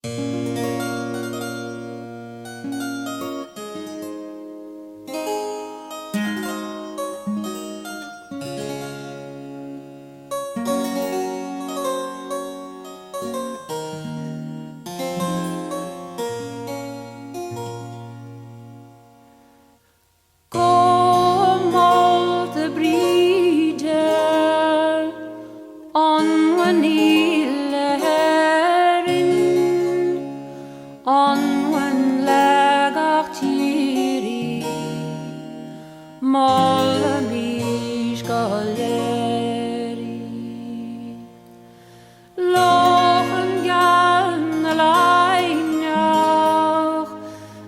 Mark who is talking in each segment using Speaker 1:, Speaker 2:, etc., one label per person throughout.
Speaker 1: Gabhaim Molta Bríde an Uallacháin an Uallacháin Molta Bríde Gael Lochan Gael na lainach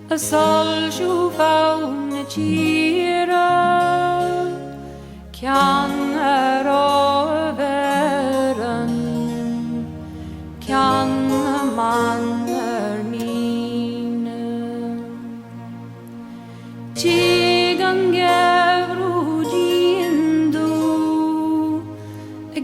Speaker 1: a sol siúfáin na tíre cean veran cean man míne Tig an gebrú díndu a